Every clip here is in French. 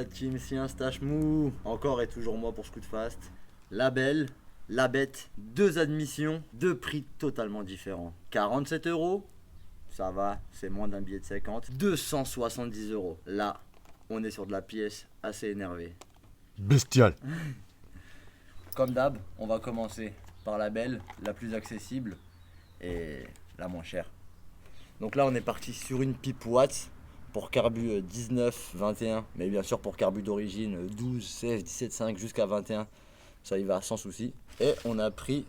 la team si un stache mou. Encore et toujours moi pour Scoot Fast. La belle, la bête, deux admissions, deux prix totalement différents. 47 euros, ça va, c'est moins d'un billet de 50. 270 euros, là, on est sur de la pièce assez énervée. Bestial. Comme d'hab, on va commencer par la belle, la plus accessible et la moins chère. Donc là, on est parti sur une pipe Watts pour carbu 19, 21, mais bien sûr pour carbu d'origine 12, 16, 17,5 jusqu'à 21, ça y va sans souci. Et on a pris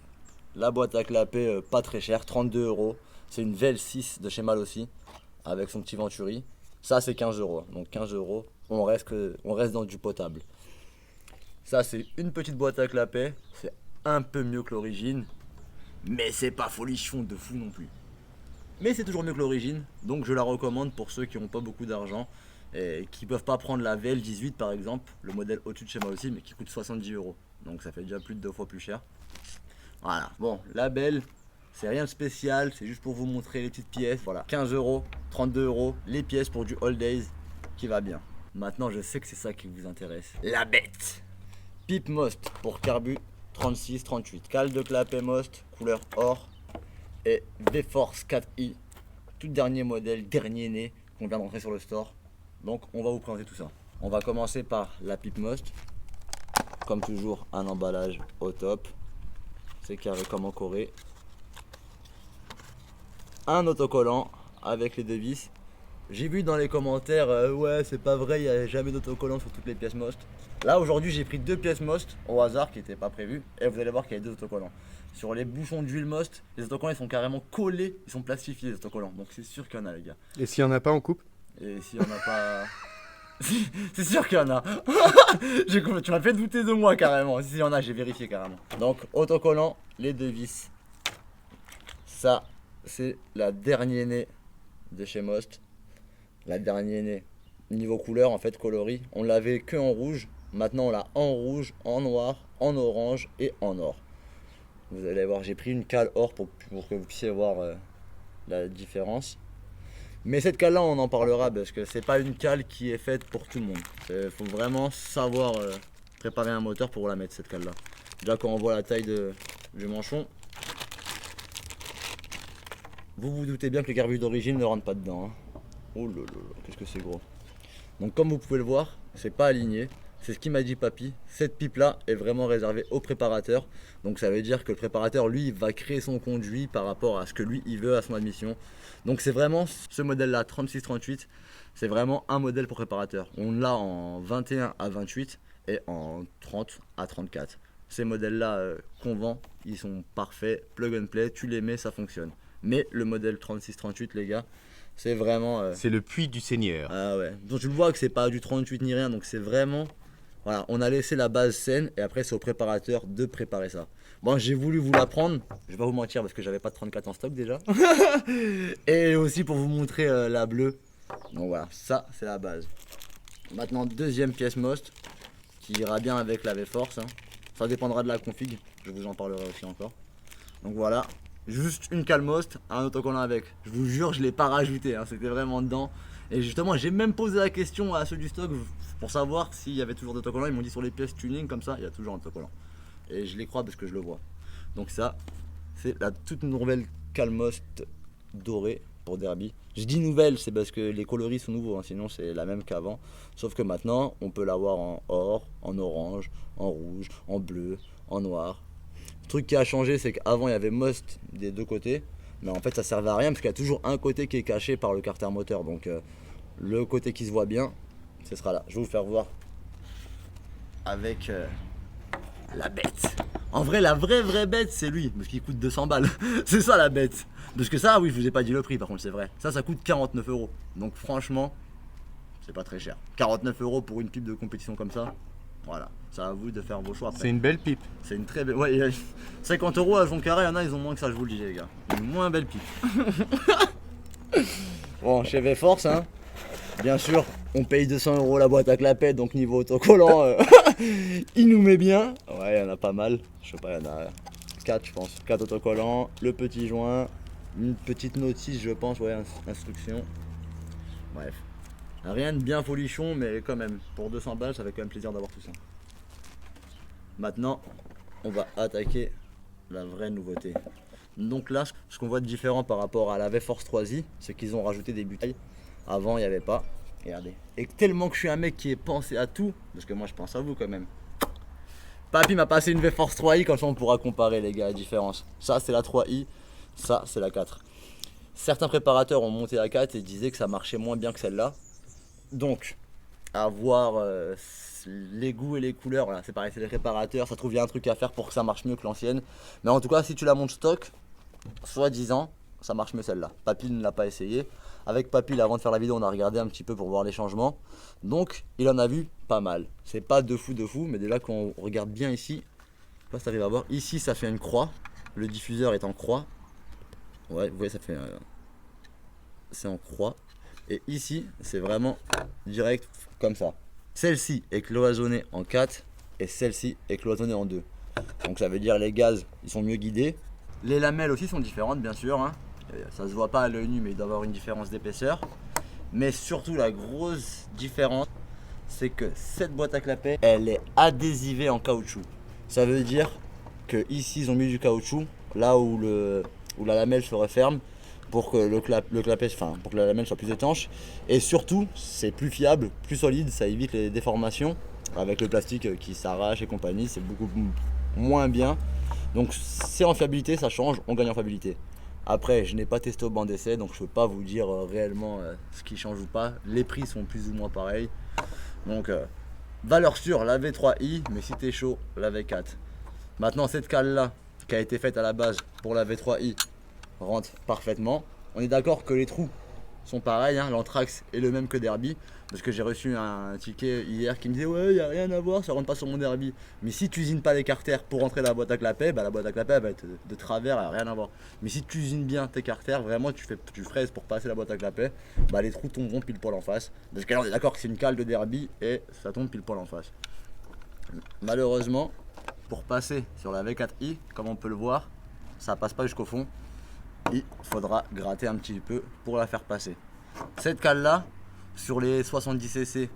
la boîte à clapper pas très chère, 32 euros. C'est une VL6 de chez Mal aussi, avec son petit Venturi. Ça, c'est 15 euros. Donc 15 euros, on reste dans du potable. Ça, c'est une petite boîte à clapet. C'est un peu mieux que l'origine, mais c'est pas folichon de fou non plus. Mais c'est toujours mieux que l'origine, donc je la recommande pour ceux qui n'ont pas beaucoup d'argent et qui peuvent pas prendre la VL18 par exemple, le modèle au-dessus de chez moi aussi, mais qui coûte 70 euros. Donc ça fait déjà plus de 2 fois plus cher. Voilà, bon, la belle, c'est rien de spécial, c'est juste pour vous montrer les petites pièces. Voilà, 15 euros, 32 euros, les pièces pour du all days qui va bien. Maintenant, je sais que c'est ça qui vous intéresse. La bête! Pipe Most pour carbu 36, 38. Cale de clapet Most, couleur or. Et V-Force 4i, tout dernier modèle, dernier né, qu'on vient d'entrer sur le store. Donc on va vous présenter tout ça. On va commencer par la pipe Most. Comme toujours, un emballage au top. C'est carré comme en Corée. Un autocollant avec les deux vis. J'ai vu dans les commentaires, ouais c'est pas vrai, il n'y a jamais d'autocollant sur toutes les pièces Most. Là aujourd'hui j'ai pris deux pièces Most au hasard qui n'étaient pas prévues. Et vous allez voir qu'il y a deux autocollants. Sur les bouchons d'huile Most, les autocollants ils sont carrément collés, ils sont plastifiés les autocollants. Donc c'est sûr qu'il y en a les gars. Et s'il n'y en a pas, on coupe? Et s'il y en a pas... c'est sûr qu'il y en a. Tu m'as fait douter de moi carrément. S'il y en a, j'ai vérifié carrément. Donc autocollant, les deux vis. Ça c'est la dernière née de chez Most. La dernière née niveau couleur en fait coloris. On l'avait que en rouge. Maintenant on l'a en rouge, en noir, en orange et en or. Vous allez voir, j'ai pris une cale or pour que vous puissiez voir la différence. Mais cette cale là on en parlera parce que c'est pas une cale qui est faite pour tout le monde. Il faut vraiment savoir préparer un moteur pour la mettre cette cale là. Déjà quand on voit la taille du manchon, vous vous doutez bien que le carbu d'origine ne rentre pas dedans. Hein. Oh là là, qu'est-ce que c'est gros. Donc comme vous pouvez le voir, c'est pas aligné. C'est ce qu'il m'a dit papy. Cette pipe là est vraiment réservée au préparateur. Donc ça veut dire que le préparateur lui il va créer son conduit par rapport à ce que lui il veut à son admission. Donc c'est vraiment ce modèle là 36-38. C'est vraiment un modèle pour préparateur. On l'a en 21 à 28 et en 30 à 34. Ces modèles là qu'on vend, ils sont parfaits, plug and play, tu les mets, ça fonctionne. Mais le modèle 36-38 les gars, c'est vraiment... C'est le puits du Seigneur. Ah ouais, donc tu le vois que c'est pas du 38 ni rien, donc c'est vraiment... Voilà, on a laissé la base saine et après c'est au préparateur de préparer ça. Bon, j'ai voulu vous l'apprendre, je vais pas vous mentir parce que j'avais pas de 34 en stock déjà. Et aussi pour vous montrer la bleue. Donc voilà, ça c'est la base. Maintenant, deuxième pièce Most qui ira bien avec la V-Force. Hein. Ça dépendra de la config, je vous en parlerai aussi encore. Donc voilà, juste une cale Most, un autocollant avec. Je vous jure, je l'ai pas rajouté, hein, c'était vraiment dedans. Et justement, j'ai même posé la question à ceux du stock pour savoir s'il y avait toujours d'autocollants. Ils m'ont dit sur les pièces tuning comme ça, il y a toujours un autocollant. Et je les crois parce que je le vois. Donc ça, c'est la toute nouvelle cale Most dorée pour Derby. Je dis nouvelle, c'est parce que les coloris sont nouveaux, hein, sinon c'est la même qu'avant. Sauf que maintenant, on peut l'avoir en or, en orange, en rouge, en bleu, en noir. Le truc qui a changé, c'est qu'avant il y avait Most des deux côtés. Mais en fait ça servait à rien parce qu'il y a toujours un côté qui est caché par le carter moteur. Donc le côté qui se voit bien, ce sera là. Je vais vous faire voir avec la bête. En vrai la vraie bête c'est lui, parce qu'il coûte 200 balles. C'est ça la bête. Parce que ça oui je vous ai pas dit le prix par contre c'est vrai. Ça coûte 49 euros. Donc franchement c'est pas très cher. 49 euros pour une pipe de compétition comme ça. Voilà, c'est à vous de faire vos choix après. C'est une belle pipe. C'est une très belle. Ouais, 50 euros à son carré, il y en a, ils ont moins que ça, je vous le dis, les gars. Une moins belle pipe. Bon, chez V-Force, hein. Bien sûr, on paye 200 euros la boîte à clapet, donc niveau autocollant, il nous met bien. Ouais, il y en a pas mal. Je sais pas, il y en a 4, je pense. 4 autocollants, le petit joint, une petite notice, je pense, ouais, instruction. Bref. Rien de bien folichon, mais quand même, pour 200 balles, ça fait quand même plaisir d'avoir tout ça. Maintenant, on va attaquer la vraie nouveauté. Donc là, ce qu'on voit de différent par rapport à la V-Force 3i, c'est qu'ils ont rajouté des bouteilles. Avant, il n'y avait pas. Regardez. Et tellement que je suis un mec qui est pensé à tout, parce que moi je pense à vous quand même. Papy m'a passé une V-Force 3i, comme ça on pourra comparer les gars, la différence. Ça c'est la 3i, ça c'est la 4. Certains préparateurs ont monté la 4 et disaient que ça marchait moins bien que celle-là. Donc, à voir les goûts et les couleurs, voilà, c'est pareil, c'est les préparateurs, ça trouve il y a un truc à faire pour que ça marche mieux que l'ancienne. Mais en tout cas, si tu la montes stock, soi-disant, ça marche mieux celle-là. Papy ne l'a pas essayé. Avec Papy, avant de faire la vidéo, on a regardé un petit peu pour voir les changements. Donc, il en a vu pas mal. C'est pas de fou, mais déjà quand on regarde bien ici, je sais pas si t'arrives à voir, ici ça fait une croix. Le diffuseur est en croix. Ouais, vous voyez, ça fait. C'est en croix. Et ici, c'est vraiment direct comme ça. Celle-ci est cloisonnée en 4 et celle-ci est cloisonnée en 2. Donc ça veut dire les gaz, ils sont mieux guidés. Les lamelles aussi sont différentes, bien sûr. Hein. Ça se voit pas à l'œil nu, mais il doit y avoir une différence d'épaisseur. Mais surtout, la grosse différence, c'est que cette boîte à clapet, elle est adhésivée en caoutchouc. Ça veut dire que ici, ils ont mis du caoutchouc, là où la lamelle se referme, pour que pour que la lamelle soit plus étanche. Et surtout, c'est plus fiable, plus solide, ça évite les déformations. Avec le plastique qui s'arrache et compagnie, c'est beaucoup moins bien. Donc c'est en fiabilité, ça change, on gagne en fiabilité. Après, je n'ai pas testé au banc d'essai, donc je ne peux pas vous dire réellement ce qui change ou pas. Les prix sont plus ou moins pareils. Donc valeur sûre, la V3i, mais si t'es chaud, la V4. Maintenant, cette cale là, qui a été faite à la base pour la V3i, rentre parfaitement. On est d'accord que les trous sont pareils, hein, l'anthrax est le même que Derby, parce que j'ai reçu un ticket hier qui me disait ouais, il n'y a rien à voir, ça rentre pas sur mon Derby. Mais si tu usines pas les carters pour rentrer dans la boîte à clapet, bah la boîte à clapet elle va être de travers, elle a rien à voir. Mais si tu usines bien tes carters, vraiment tu fraises pour passer la boîte à clapet, bah les trous tomberont pile poil en face. Parce que là on est d'accord que c'est une cale de Derby et ça tombe pile poil en face. Malheureusement, pour passer sur la V4i, comme on peut le voir, ça passe pas jusqu'au fond. Il faudra gratter un petit peu pour la faire passer. Cette cale là, sur les 70cc,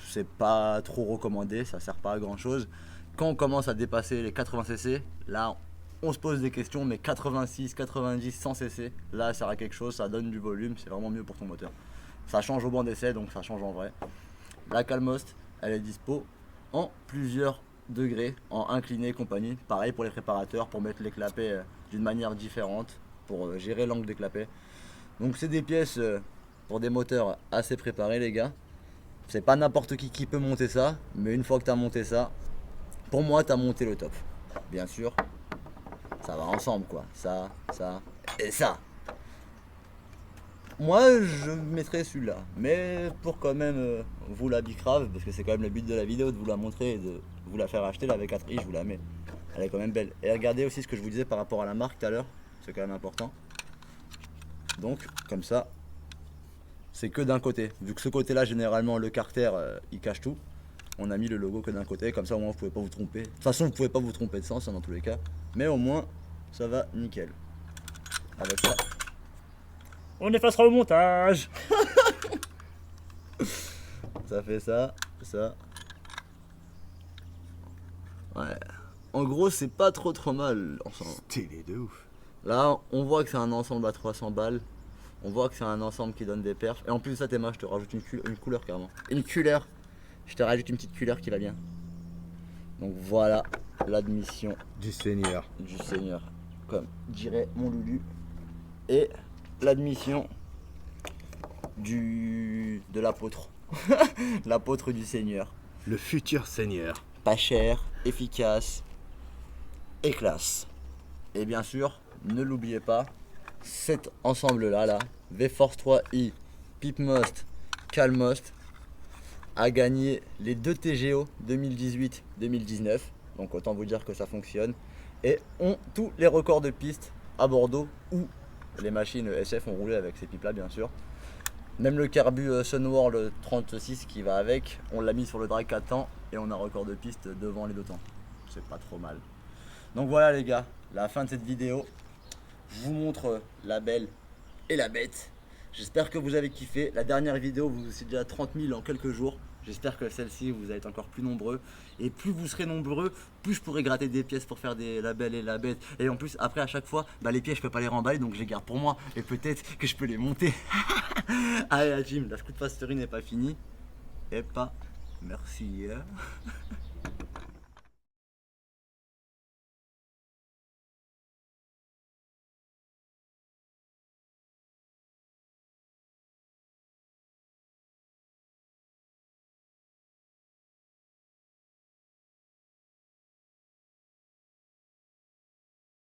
c'est pas trop recommandé, ça sert pas à grand chose. Quand on commence à dépasser les 80cc, là on se pose des questions, mais 86, 90, 100cc, là ça sert à quelque chose, ça donne du volume, c'est vraiment mieux pour ton moteur. Ça change au banc d'essai, donc ça change en vrai. La Calmost, elle est dispo en plusieurs degrés, en incliné compagnie. Pareil pour les préparateurs, pour mettre les clapets d'une manière différente, pour gérer l'angle des clapets. Donc c'est des pièces pour des moteurs assez préparés les gars. C'est pas n'importe qui peut monter ça, mais une fois que tu as monté ça, pour moi tu as monté le top. Bien sûr, ça va ensemble quoi, ça et ça. Moi je mettrais celui-là, mais pour quand même vous la bicrave, parce que c'est quand même le but de la vidéo de vous la montrer et de vous la faire acheter, la V4i, je vous la mets. Elle est quand même belle. Et regardez aussi ce que je vous disais par rapport à la marque tout à l'heure, c'est quand même important. Donc comme ça, c'est que d'un côté. Vu que ce côté-là, généralement, le carter, il cache tout. On a mis le logo que d'un côté, comme ça au moins vous pouvez pas vous tromper. De toute façon, vous pouvez pas vous tromper de sens hein, dans tous les cas. Mais au moins, ça va nickel. Avec ça. On effacera au montage. Ça fait ça, ça. Ouais. En gros, c'est pas trop mal l'ensemble. Stylé de ouf. Là, on voit que c'est un ensemble à 300 balles. On voit que c'est un ensemble qui donne des perfs. Et en plus de ça, Théma, je te rajoute une couleur carrément. Une couleur. Je te rajoute une petite couleur qui va bien. Donc voilà l'admission Du Seigneur. du Seigneur, comme dirait mon Loulou. Et l'admission de l'apôtre. L'apôtre du Seigneur. Le futur Seigneur. Pas cher, efficace et classe. Et bien sûr, ne l'oubliez pas, cet ensemble-là, V-Force 3i, Pipmost, Calmost, a gagné les 2 TGO 2018-2019. Donc autant vous dire que ça fonctionne. Et ont tous les records de piste à Bordeaux où les machines SF ont roulé avec ces pipes-là, bien sûr. Même le carbu Sunworld 36 qui va avec, on l'a mis sur le drag 4 ans et on a record de piste devant les deux temps. C'est pas trop mal. Donc voilà les gars, la fin de cette vidéo. Je vous montre la belle et la bête. J'espère que vous avez kiffé. La dernière vidéo, vous étiez déjà 30 000 en quelques jours. J'espère que celle-ci, vous allez être encore plus nombreux. Et plus vous serez nombreux, plus je pourrai gratter des pièces pour faire des La Belle et la Bête. Et en plus, après, à chaque fois, bah, les pièces, je peux pas les remballer, donc je les garde pour moi. Et peut-être que je peux les monter. Allez, la team, la Scoot Factory n'est pas finie. Et pas. Merci. Hein.